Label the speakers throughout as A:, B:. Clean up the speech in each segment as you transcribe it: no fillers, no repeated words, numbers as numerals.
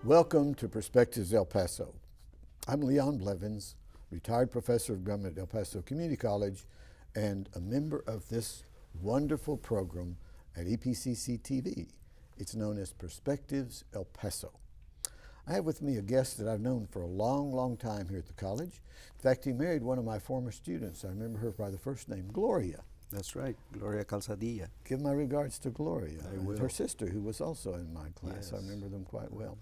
A: Welcome to Perspectives El Paso. I'm Leon Blevins, retired professor of government at El Paso Community College and a member of this wonderful program at EPCC TV. It's known as Perspectives El Paso. I have with me a guest that I've known for a long, long time here at the college. In fact, he married one of my former students. I remember her by the first name, Gloria.
B: That's right, Gloria Calzadilla.
A: Give my regards to Gloria
B: I
A: and
B: will.
A: her sister, who was also in my class.
B: Yes.
A: I remember them quite well.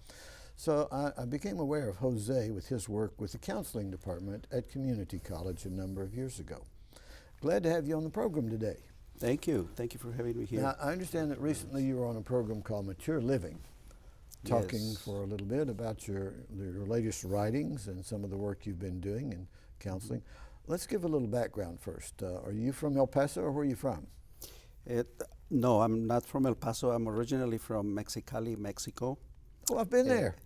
A: So I became aware of Jose with his work with the counseling department at Community College a number of years ago. Glad to have you on the program today.
B: Thank you. Thank you for having me here.
A: Now, I understand that recently you were on a program called Mature Living, talking
B: Yes.
A: for a little bit about your latest writings and some of the work you've been doing in counseling. Let's give a little background first. Are you from El Paso, or where are you from?
B: No, I'm not from El Paso. I'm originally from Mexicali, Mexico.
A: Oh, I've been there.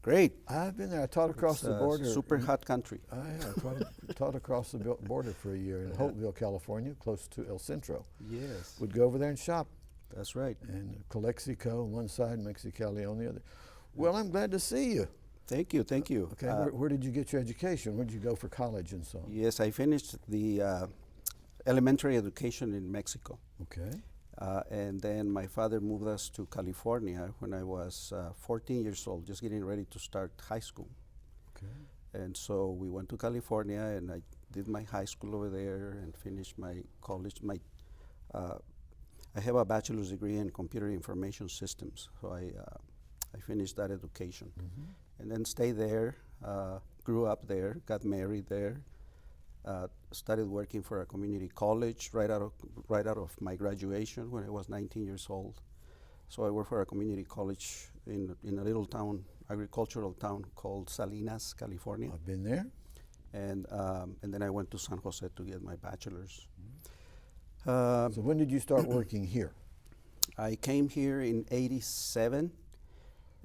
B: Great.
A: I've been there. I taught across
B: It's
A: the border.
B: super hot country.
A: I taught across the border for a year in Hopeville, California, close to El Centro.
B: Yes,
A: Would go over there and shop,
B: that's right.
A: and Calexico on one side, Mexicali on the other. Well, I'm glad to see you.
B: Thank you, thank you.
A: Okay, where did you get your education? Where did you go for college and so on?
B: Yes, I finished the elementary education in Mexico.
A: Okay.
B: And then my father moved us to California when I was 14 years old, just getting ready to start high school.
A: Okay.
B: And so we went to California, and I did my high school over there and finished my college. I have a bachelor's degree in computer information systems, so I finished that education. And then stayed there, grew up there, got married there, started working for a community college right out of my graduation when I was 19 years old. So I worked for a community college in a little town, agricultural town called Salinas, California.
A: I've been there.
B: And then I went to San Jose to get my bachelor's.
A: So when did you start working here?
B: I came here in '87,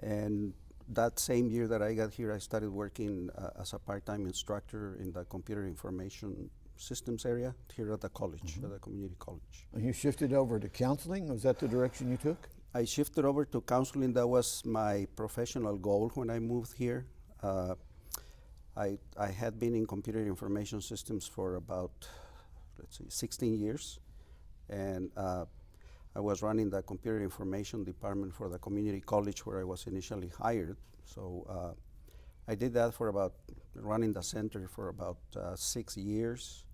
B: and that same year that I got here, I started working as a part-time instructor in the computer information systems area here at the college, at the community college.
A: And you shifted over to counseling? Was that the direction you took?
B: I shifted over to counseling. That was my professional goal when I moved here. I had been in computer information systems for about, 16 years. And I was running the computer information department for the community college where I was initially hired. So I did that for running the center for about 6 years.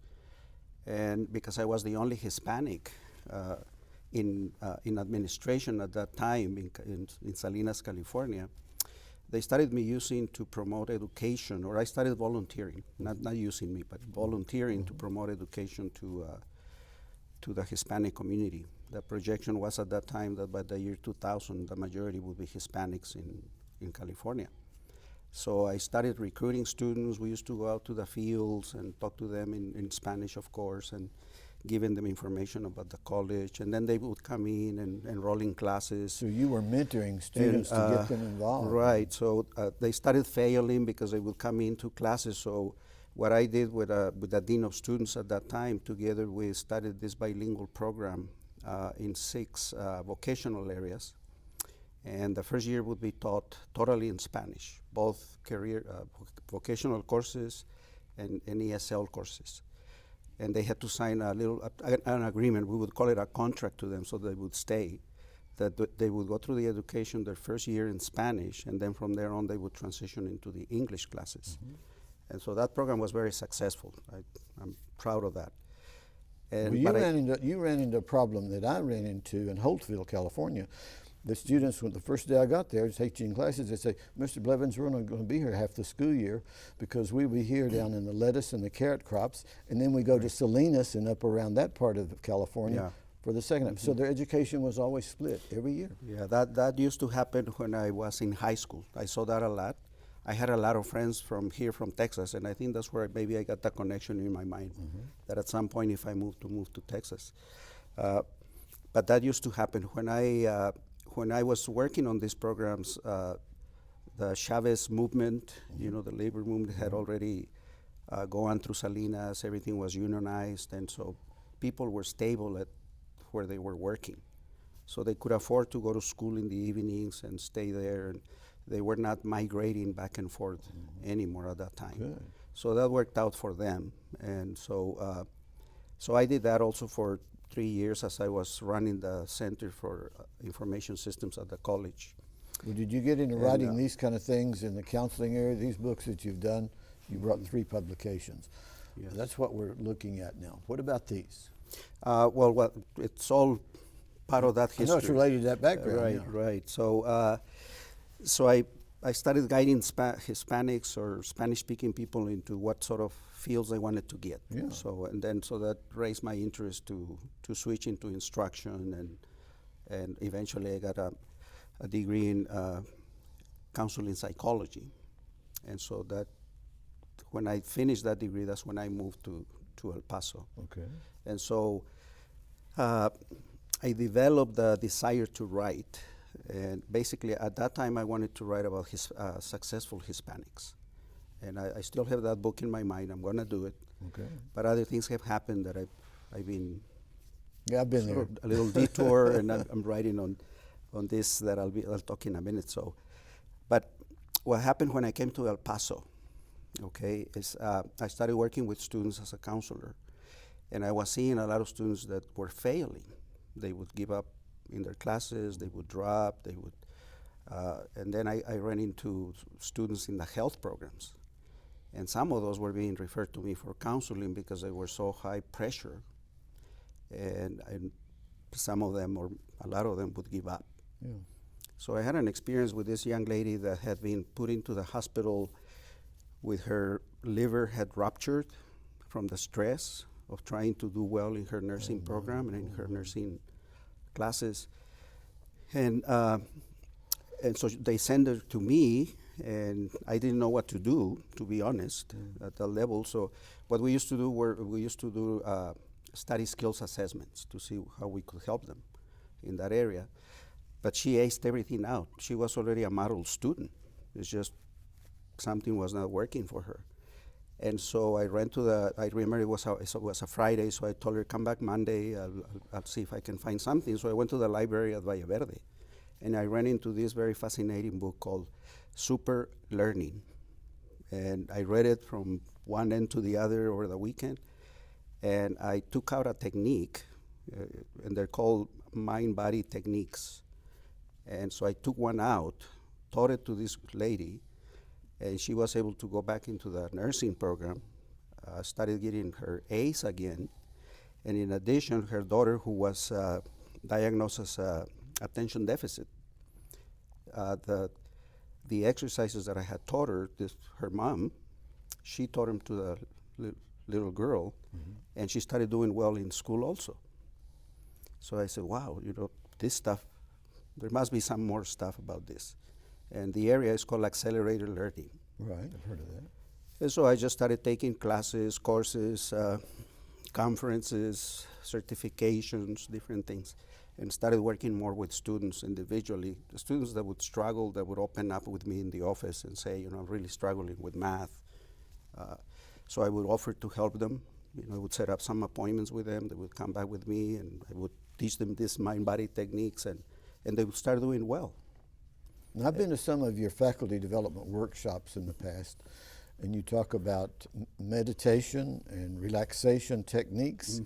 B: And because I was the only Hispanic in administration at that time in Salinas, California, they started me using to promote education, or I started volunteering, not using me, but volunteering to promote education to the Hispanic community. The projection was at that time that by the year 2000, the majority would be Hispanics in California. So I started recruiting students. We used to go out to the fields and talk to them in Spanish, of course, and giving them information about the college. And then they would come in and enroll in classes.
A: So you were mentoring students to get them involved.
B: Right. So they started failing because they would come into classes. So what I did with the dean of students at that time, together we started this bilingual program in 6 vocational areas. And the first year would be taught totally in Spanish, both career vocational courses and ESL courses. And they had to sign an agreement. We would call it a contract to them, so they would stay. That they would go through the education their first year in Spanish, and then from there on they would transition into the English classes. And so that program was very successful. I'm proud of that. And
A: Well, you ran into a problem that I ran into in Holtville, California. The students, when the first day I got there, teaching classes, they say, Mr. Blevins, we're not going to be here half the school year because we'll be here down in the lettuce and the carrot crops, and then we go to Salinas and up around that part of California for the second half. So their education was always split every year.
B: Yeah, that used to happen when I was in high school. I saw that a lot. I had a lot of friends from Texas, and I think that's where maybe I got that connection in my mind, that at some point if I move to Texas. But that used to happen. When I was working on these programs, the Chavez movement, the labor movement had already gone through Salinas. Everything was unionized, and so people were stable at where they were working. So they could afford to go to school in the evenings and stay there. And they were not migrating back and forth anymore at that time.
A: Good.
B: So that worked out for them. And so I did that also for 3 years as I was running the Center for Information Systems at the college.
A: Well, did you get into
B: And,
A: writing these kind of things in the counseling area? These books that you've done, you brought 3 publications.
B: Yes.
A: That's what we're looking at now. What about these?
B: Well, it's all part of that history.
A: I know it's related to that background.
B: Right,
A: yeah.
B: right. So I started guiding Hispanics or Spanish-speaking people into what sort of fields they wanted to get.
A: Yeah.
B: So that raised my interest to switch into instruction, and eventually I got a degree in counseling psychology, and so that when I finished that degree, that's when I moved to El Paso.
A: Okay.
B: And so I developed the desire to write. And basically, at that time, I wanted to write about successful Hispanics. And I still have that book in my mind. I'm going to do it.
A: Okay.
B: But other things have happened that I've been
A: Yeah, I've been there.
B: a little detour, and I'm writing on this that I'll talk in a minute. So, but what happened when I came to El Paso, okay, is I started working with students as a counselor, and I was seeing a lot of students that were failing. They would give up in their classes, they would drop, and then I ran into students in the health programs, and some of those were being referred to me for counseling because they were so high pressure, and some of them, or a lot of them, would give up.
A: Yeah.
B: So I had an experience with this young lady that had been put into the hospital with her liver had ruptured from the stress of trying to do well in her nursing program and in her nursing classes. And so they sent her to me, and I didn't know what to do, to be honest, at that level. So what we used to do study skills assessments to see how we could help them in that area. But she aced everything out. She was already a model student. It's just something was not working for her. And so I remember it was a Friday, so I told her, come back Monday, I'll see if I can find something. So I went to the library at Valle Verde, and I ran into this very fascinating book called Super Learning. And I read it from one end to the other over the weekend, and I took out a technique, and they're called mind-body techniques. And so I took one out, taught it to this lady, and she was able to go back into the nursing program, started getting her A's again. And in addition, her daughter, who was diagnosed as attention deficit, the exercises that I had taught her, her mom, she taught them to the little girl, and she started doing well in school also. So I said, wow, this stuff, there must be some more stuff about this. And the area is called accelerated learning.
A: Right, I've heard of that.
B: And so I just started taking classes, courses, conferences, certifications, different things, and started working more with students individually. The students that would struggle, that would open up with me in the office and say, I'm really struggling with math. So I would offer to help them. I would set up some appointments with them. They would come back with me, and I would teach them these mind-body techniques, and they would start doing well.
A: Now, I've been to some of your faculty development workshops in the past, and you talk about meditation and relaxation techniques.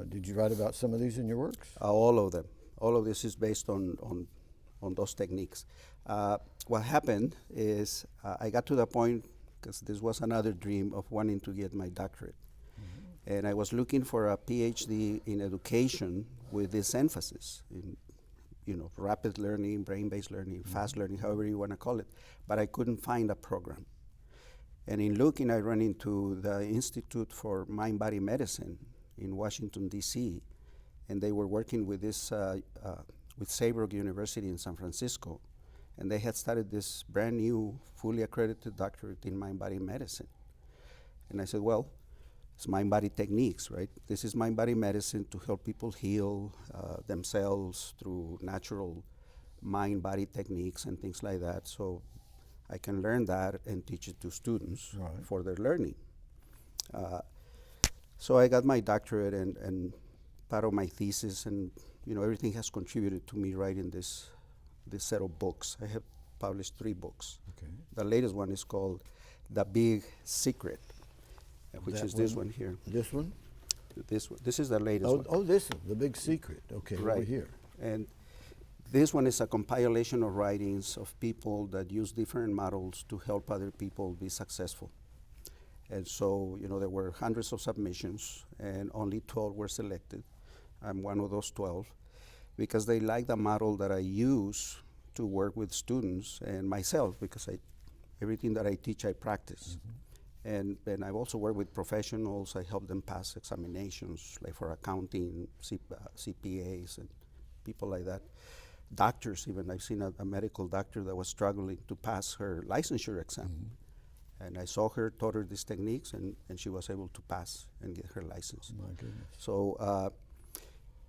A: Did you write about some of these in your works?
B: All of them. All of this is based on those techniques. What happened is I got to the point, because this was another dream of wanting to get my doctorate. And I was looking for a PhD in education with this emphasis in rapid learning, brain-based learning, fast learning, however you want to call it, but I couldn't find a program. And in looking, I ran into the Institute for Mind-Body Medicine in Washington, D.C., and they were working with this, with Saybrook University in San Francisco, and they had started this brand new, fully accredited doctorate in mind-body medicine. And I said, well, it's mind-body techniques, right? This is mind-body medicine to help people heal themselves through natural mind-body techniques and things like that. So I can learn that and teach it to students for their learning. So I got my doctorate, and part of my thesis, and everything has contributed to me writing this set of books. I have published 3 books.
A: Okay.
B: The latest one is called The Big Secret, which
A: That
B: is this one here.
A: This one?
B: This is the latest one.
A: Oh, this one, The Big Secret. Okay, over
B: Right.
A: here.
B: And this one is a compilation of writings of people that use different models to help other people be successful. And so, there were hundreds of submissions, and only 12 were selected. I'm one of those 12, because they like the model that I use to work with students and myself, because everything that I teach, I practice. And I've also worked with professionals. I help them pass examinations, like for accounting, CPAs, and people like that. Doctors, even. I've seen a medical doctor that was struggling to pass her licensure exam. And I saw her, taught her these techniques, and she was able to pass and get her license.
A: My goodness.
B: So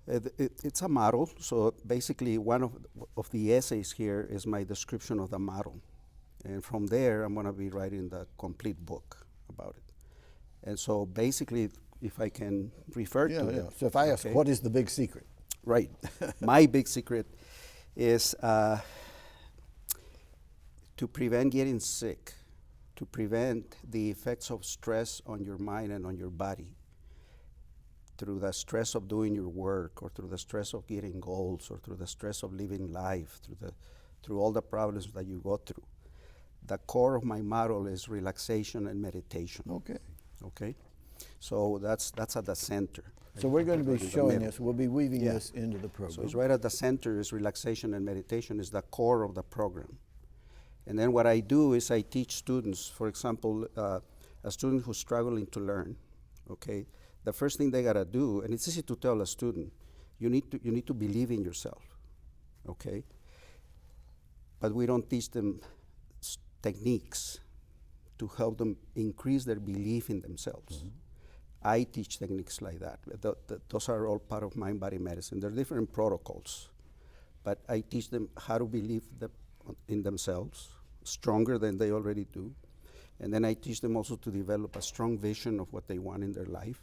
B: it's a model. So basically, one of the essays here is my description of the model. And from there, I'm going to be writing the complete book about it. And so basically, if I can refer to it.
A: So if I ask,
B: okay.
A: what is the big secret?
B: Right. My big secret is to prevent getting sick, to prevent the effects of stress on your mind and on your body through the stress of doing your work, or through the stress of getting goals, or through the stress of living life, through all the problems that you go through. The core of my model is relaxation and meditation.
A: Okay.
B: Okay? So that's at the center.
A: So we're going to
B: Right
A: be
B: in the
A: showing
B: middle.
A: this. We'll be weaving
B: Yeah.
A: this into the program.
B: So it's right at the center is relaxation and meditation is the core of the program. And then what I do is I teach students, for example, a student who's struggling to learn, okay? The first thing they gotta do, and it's easy to tell a student, you need to believe in yourself, okay? But we don't teach them techniques to help them increase their belief in themselves. I teach techniques like that. Those are all part of mind-body medicine. There are different protocols, but I teach them how to believe in themselves, stronger than they already do. And then I teach them also to develop a strong vision of what they want in their life,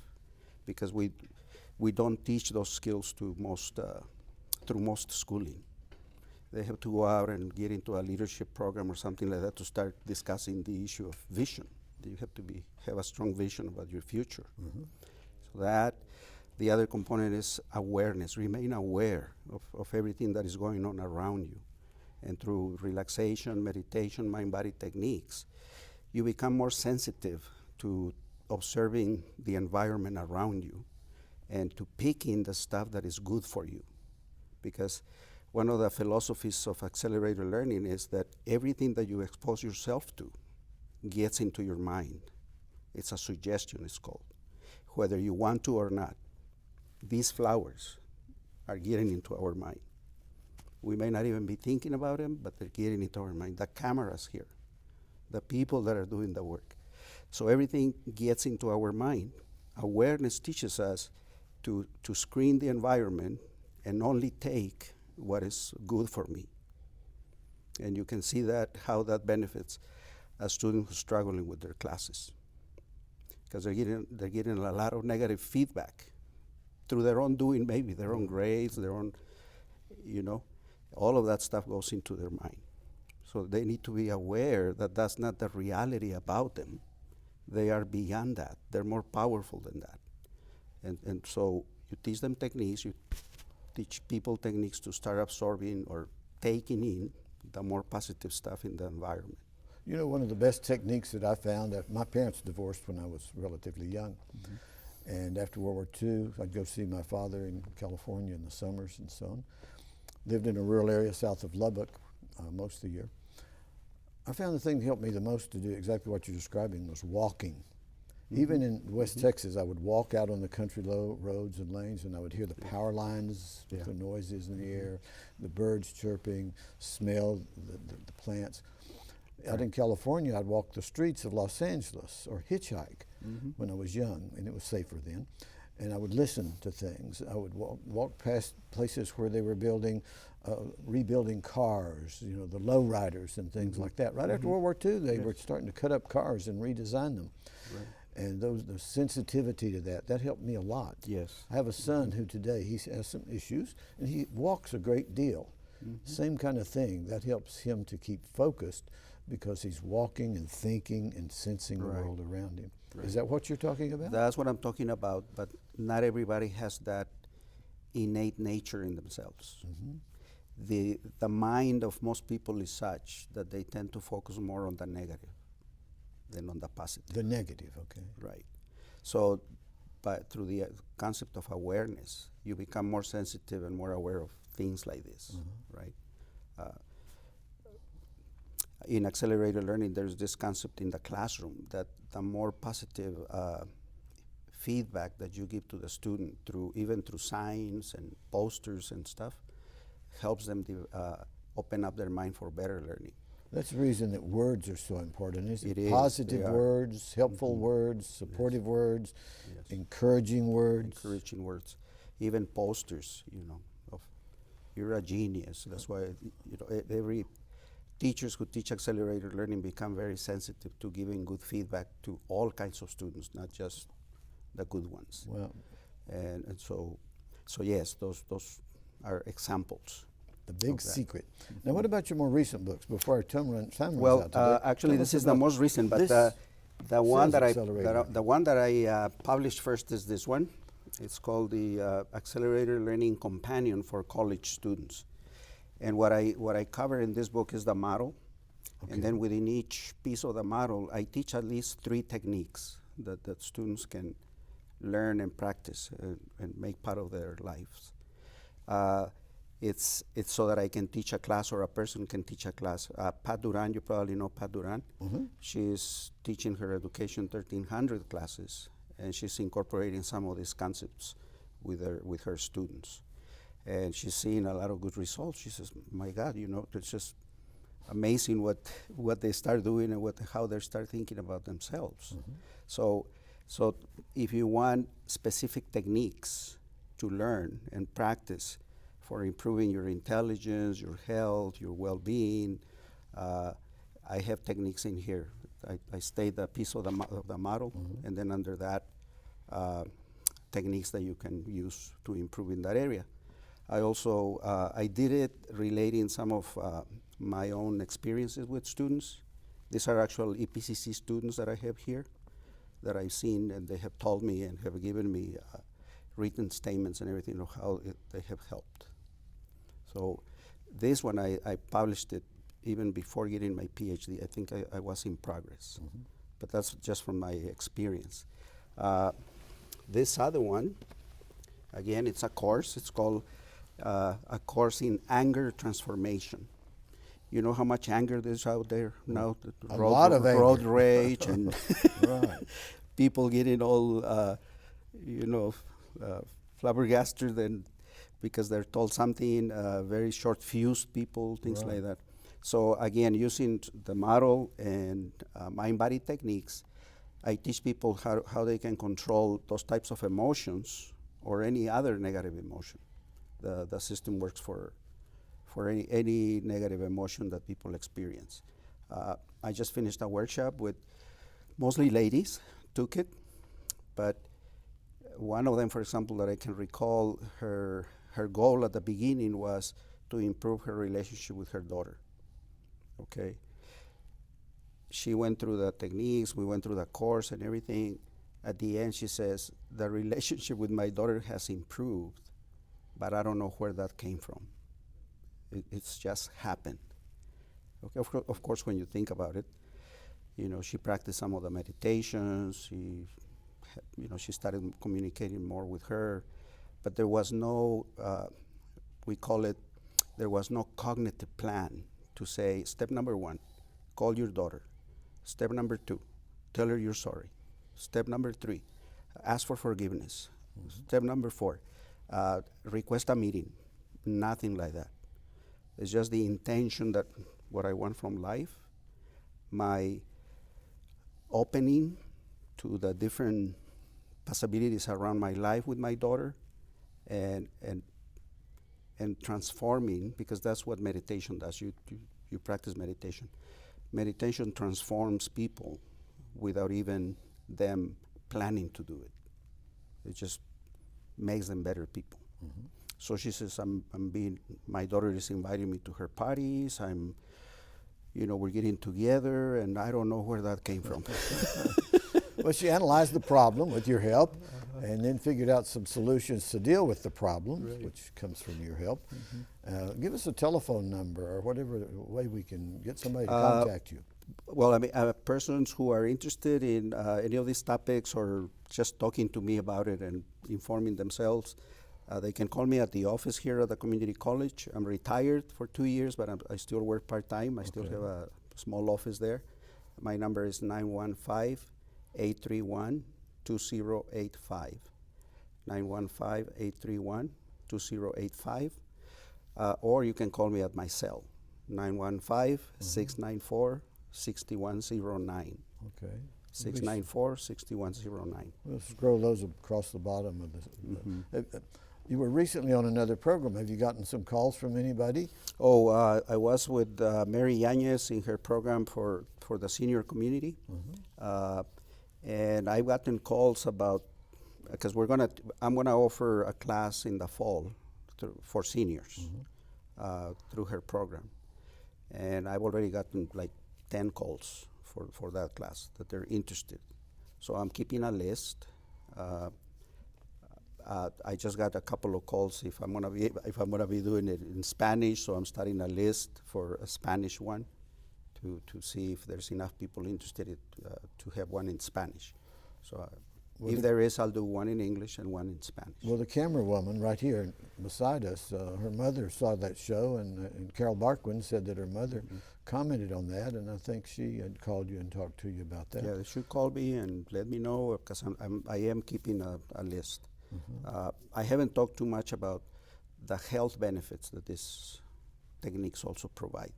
B: because we don't teach those skills to through most schooling. They have to go out and get into a leadership program or something like that to start discussing the issue of vision. You have to have a strong vision about your future. So that, the other component is awareness. Remain aware of everything that is going on around you. And through relaxation, meditation, mind-body techniques, you become more sensitive to observing the environment around you and to picking the stuff that is good for you. Because one of the philosophies of accelerated learning is that everything that you expose yourself to gets into your mind. It's a suggestion, it's called. Whether you want to or not, these flowers are getting into our mind. We may not even be thinking about them, but they're getting into our mind. The cameras here, the people that are doing the work. So everything gets into our mind. Awareness teaches us to screen the environment and only take what is good for me. And you can see how that benefits a student who's struggling with their classes, because they're getting a lot of negative feedback through their own doing, maybe their own grades, their own, all of that stuff goes into their mind. So they need to be aware that that's not the reality about them. They are beyond that. They're more powerful than that. And so you teach them techniques, you teach people techniques to start absorbing or taking in the more positive stuff in the environment.
A: You know, one of the best techniques that I found, my parents divorced when I was relatively young. And after World War II, I'd go see my father in California in the summers and so on. Lived in a rural area south of Lubbock most of the year. I found the thing that helped me the most to do exactly what you're describing was walking. Even in West Texas, I would walk out on the country roads and lanes, and I would hear the power lines, with the noises in the air, the birds chirping, smell the plants. Out in California, I'd walk the streets of Los Angeles or hitchhike when I was young, and it was safer then. And I would listen to things. I would walk past places where they were rebuilding cars, the lowriders and things like that. Right after World War II, they were starting to cut up cars and redesign them.
B: Right.
A: And the sensitivity to that helped me a lot.
B: Yes.
A: I have a son who today, he has some issues, and he walks a great deal. Same kind of thing. That helps him to keep focused because he's walking and thinking and sensing the world around him.
B: Right.
A: Is that what you're talking about?
B: That's what I'm talking about, but not everybody has that innate nature in themselves. The mind of most people is such that they tend to focus more on the negative than on the positive.
A: The negative, okay.
B: Right. So, but through the concept of awareness, you become more sensitive and more aware of things like this, right? In accelerated learning, there's this concept in the classroom that the more positive feedback that you give to the student even through signs and posters and stuff helps them open up their mind for better learning.
A: That's the reason that words are so important, isn't it?
B: It is,
A: Positive
B: they are.
A: words, helpful words, supportive words, encouraging words.
B: Encouraging words, even posters, of you're a genius. That's why, every teachers who teach accelerated learning become very sensitive to giving good feedback to all kinds of students, not just the good ones.
A: Well,
B: And so yes, those are examples.
A: the big
B: of that.
A: secret. Now, what about your more recent books? Before our time runs
B: Well,
A: out today,
B: actually,
A: tell
B: this
A: us
B: is the
A: about
B: most recent, but
A: this
B: the one
A: says
B: that
A: accelerated.
B: the one that I published first is this one. It's called the Accelerated Learning Companion for College Students. And what I cover in this book is the model, and then within each piece of the model, I teach at least 3 techniques that students can learn and practice and make part of their lives. It's so that I can teach a class or a person can teach a class. Pat Duran, you probably know Pat Duran. She's teaching her Education 1300 classes, and she's incorporating some of these concepts with her students. And she's seeing a lot of good results. She says, my God, it's just amazing what they start doing and how they start thinking about themselves. So if you want specific techniques to learn and practice for improving your intelligence, your health, your well-being, I have techniques in here. I state the piece of the model, and then under that, techniques that you can use to improve in that area. I also, I did it relating some of my own experiences with students. These are actual EPCC students that I have here that I've seen, and they have told me and have given me written statements and everything of how they have helped. So this one, I published it even before getting my PhD. I think I was in progress, but that's just from my experience. This other one, again, it's a course. It's called a course in anger transformation. You know how much anger there's out there now?
A: A lot of anger.
B: Road rage and
A: Right.
B: people getting all, flabbergasted and because they're told something, very short-fused people, things like that. So again, using the model and mind-body techniques, I teach people how they can control those types of emotions or any other negative emotion. The system works for any negative emotion that people experience. I just finished a workshop with mostly ladies, took it, but one of them, for example, that I can recall, her goal at the beginning was to improve her relationship with her daughter, okay? She went through the techniques, we went through the course and everything. At the end, she says, the relationship with my daughter has improved, but I don't know where that came from. It's just happened. Okay, of course, when you think about it, she practiced some of the meditations, she started communicating more with her, but there was no, there was no cognitive plan to say, step number 1, call your daughter. Step number 2, tell her you're sorry. Step number 3, ask for forgiveness. Step number 4, request a meeting. Nothing like that. It's just the intention that what I want from life, my opening to the different possibilities around my life with my daughter, and transforming, because that's what meditation does. You practice meditation. Meditation transforms people without even them planning to do it. It just makes them better people. So she says, my daughter is inviting me to her parties. We're getting together, and I don't know where that came from.
A: Well, she analyzed the problem with your help and then figured out some solutions to deal with the problem,
B: Right.
A: which comes from your help. Give us a telephone number or whatever way we can get somebody to contact you.
B: Well, persons who are interested in any of these topics or just talking to me about it and informing themselves, they can call me at the office here at the community college. I'm retired for 2 years, but I still work part-time. I still
A: Okay.
B: have a small office there. My number is 915-831-2085. 915-831-2085. Or you can call me at my cell, 915-694-6109.
A: Okay.
B: 694-6109.
A: We'll scroll those across the bottom of this. You were recently on another program. Have you gotten some calls from anybody?
B: Oh, I was with Mary Yanez in her program for the senior community. And I've gotten calls about, because I'm gonna offer a class in the fall for seniors through her program. And I've already gotten like 10 calls for that class that they're interested. So I'm keeping a list. I just got a couple of calls if I'm gonna be doing it in Spanish, so I'm starting a list for a Spanish one to see if there's enough people interested to have one in Spanish. So if there is, I'll do one in English and one in Spanish.
A: Well, the camera woman right here beside us, her mother saw that show, and Carol Barquin said that her mother commented on that, and I think she had called you and talked to you about that.
B: Yeah, they should call me and let me know, because I am keeping a list. I haven't talked too much about the health benefits that these techniques also provide.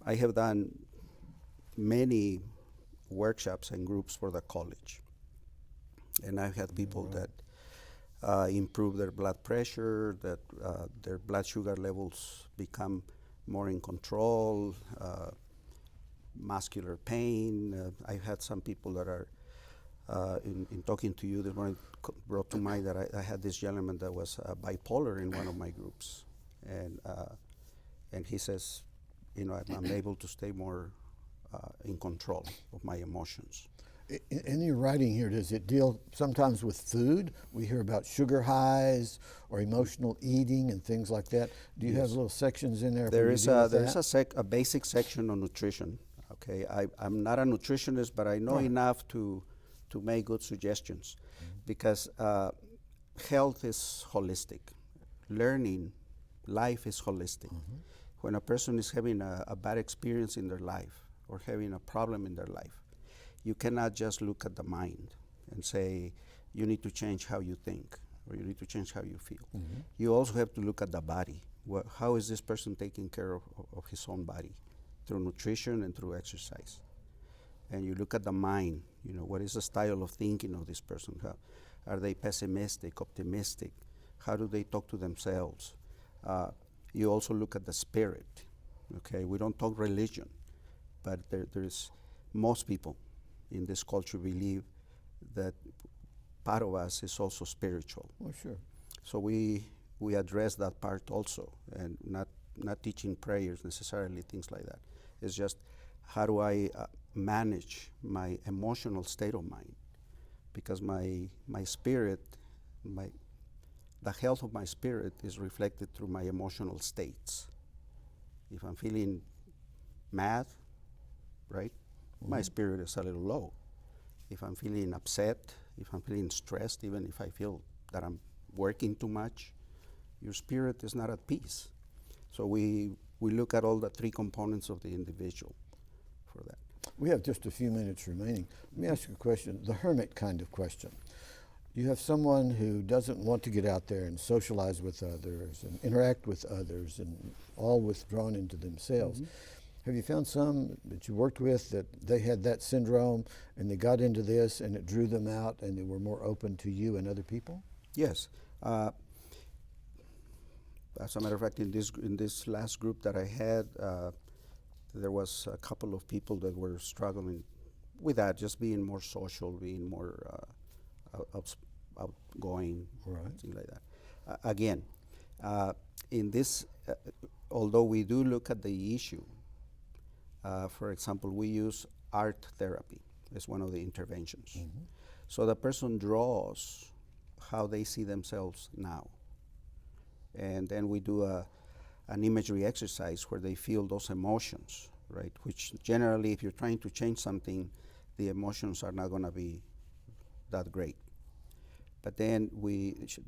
B: I have done many workshops and groups for the college, and I've had people that improve their blood pressure, that their blood sugar levels become more in control, muscular pain. I've had some people that are, in talking to you this morning, brought to mind that I had this gentleman that was bipolar in one of my groups, and he says, I'm able to stay more in control of my emotions.
A: In your writing here, does it deal sometimes with food? We hear about sugar highs or emotional eating and things like that. Do you have little sections in there?
B: There is a basic section on nutrition. Okay, I'm not a nutritionist, but I know enough to make good suggestions, because health is holistic. Learning, life is holistic. When a person is having a bad experience in their life or having a problem in their life, you cannot just look at the mind and say, you need to change how you think or you need to change how you feel. You also have to look at the body. How is this person taking care of his own body? Through nutrition and through exercise. And you look at the mind, what is the style of thinking of this person? Are they pessimistic, optimistic? How do they talk to themselves? You also look at the spirit. Okay, we don't talk religion, but there's most people in this culture believe that part of us is also spiritual.
A: Oh, sure.
B: So we address that part also, and not teaching prayers necessarily, things like that. It's just, how do I manage my emotional state of mind? Because my spirit, the health of my spirit is reflected through my emotional states. If I'm feeling mad, right, my spirit is a little low. If I'm feeling upset, if I'm feeling stressed, even if I feel that I'm working too much, your spirit is not at peace. So we look at all the three components of the individual for that.
A: We have just a few minutes remaining. Let me ask you a question, the hermit kind of question. You have someone who doesn't want to get out there and socialize with others and interact with others and all withdrawn into themselves. Have you found some that you worked with that they had that syndrome and they got into this and it drew them out and they were more open to you and other people?
B: Yes. As a matter of fact, in this last group that I had, there was a couple of people that were struggling with that, just being more social, being more outgoing,
A: Right.
B: things like that. Again, In this, although we do look at the issue, for example, we use art therapy as one of the interventions. So the person draws how they see themselves now. And then we do an imagery exercise where they feel those emotions, right? Which generally, if you're trying to change something, the emotions are not going to be that great. But then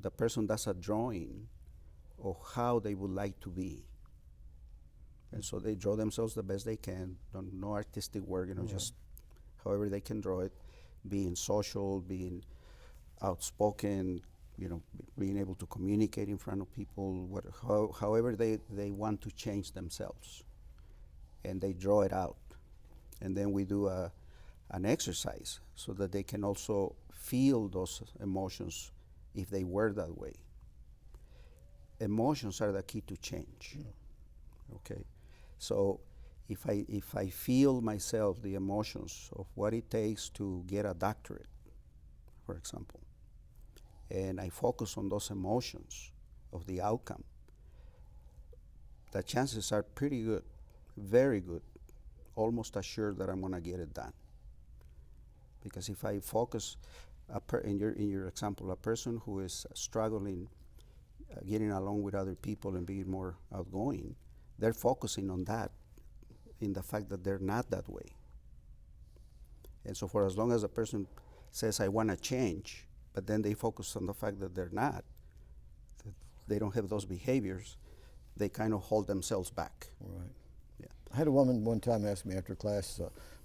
B: the person does a drawing of how they would like to be. And so they draw themselves the best they can, no artistic work, just however they can draw it, being social, being outspoken, being able to communicate in front of people, however they want to change themselves. And they draw it out. And then we do an exercise so that they can also feel those emotions if they were that way. Emotions are the key to change. Okay? So if I feel myself the emotions of what it takes to get a doctorate, for example, and I focus on those emotions of the outcome, the chances are pretty good, very good, almost assured that I'm going to get it done. Because if I focus, in your example, a person who is struggling getting along with other people and being more outgoing, they're focusing on that, in the fact that they're not that way. And so for as long as a person says, I want to change, but then they focus on the fact that they're not, that they don't have those behaviors, they kind of hold themselves back.
A: Right.
B: Yeah.
A: I had a woman one time ask me after class,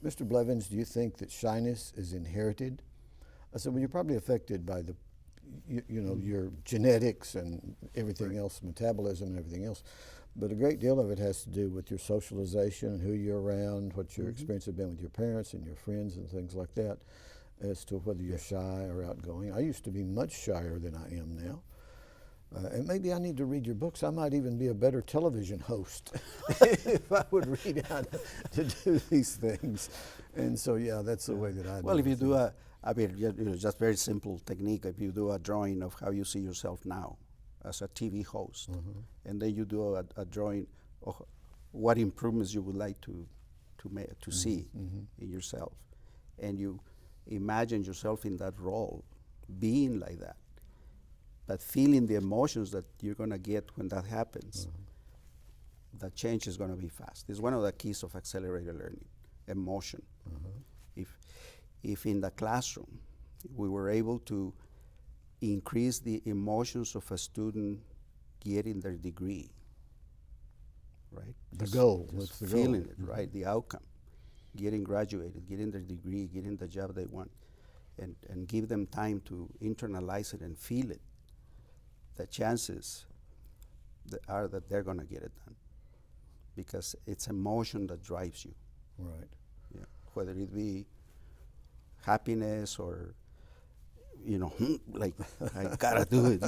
A: Mr. Blevins, do you think that shyness is inherited? I said, well, you're probably affected by your genetics and everything else, metabolism and everything else. But a great deal of it has to do with your socialization, who you're around, what your experience has been with your parents and your friends and things like that, as to whether you're shy or outgoing. I used to be much shyer than I am now. And maybe I need to read your books. I might even be a better television host if I would read how to do these things. And so, yeah, that's the way that I do it.
B: Well, if you do just very simple technique, if you do a drawing of how you see yourself now as a TV host, and then you do a drawing of what improvements you would like to see in yourself, and you imagine yourself in that role, being like that, but feeling the emotions that you're going to get when that happens, the change is going to be fast. It's one of the keys of accelerated learning, emotion. If in the classroom we were able to increase the emotions of a student getting their degree, right?
A: The goal. What's the goal?
B: Feeling it, right? The outcome, getting graduated, getting their degree, getting the job they want, and give them time to internalize it and feel it, the chances are that they're going to get it done, because it's emotion that drives you.
A: Right.
B: Yeah. Whether it be happiness or, like, I gotta do it,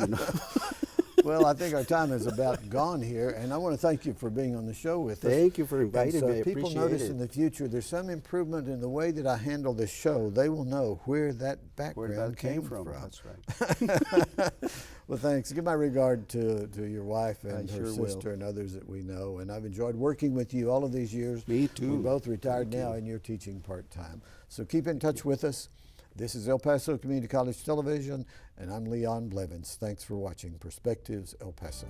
A: Well, I think our time is about gone here, and I want to thank you for being on the show with us.
B: Thank you for inviting
A: and so
B: me.
A: if people notice in the future there's some improvement in the way that I handle this show, they will know where that background came from.
B: That's right.
A: Well, thanks. Give my regard to your wife and
B: I
A: her
B: sure
A: sister
B: will.
A: and others that we know, and I've enjoyed working with you all of these years.
B: Me too.
A: We're both retired
B: Thank
A: now,
B: you.
A: and you're teaching part-time. So keep in touch with us. This is El Paso Community College Television, and I'm Leon Blevins. Thanks for watching Perspectives El Paso.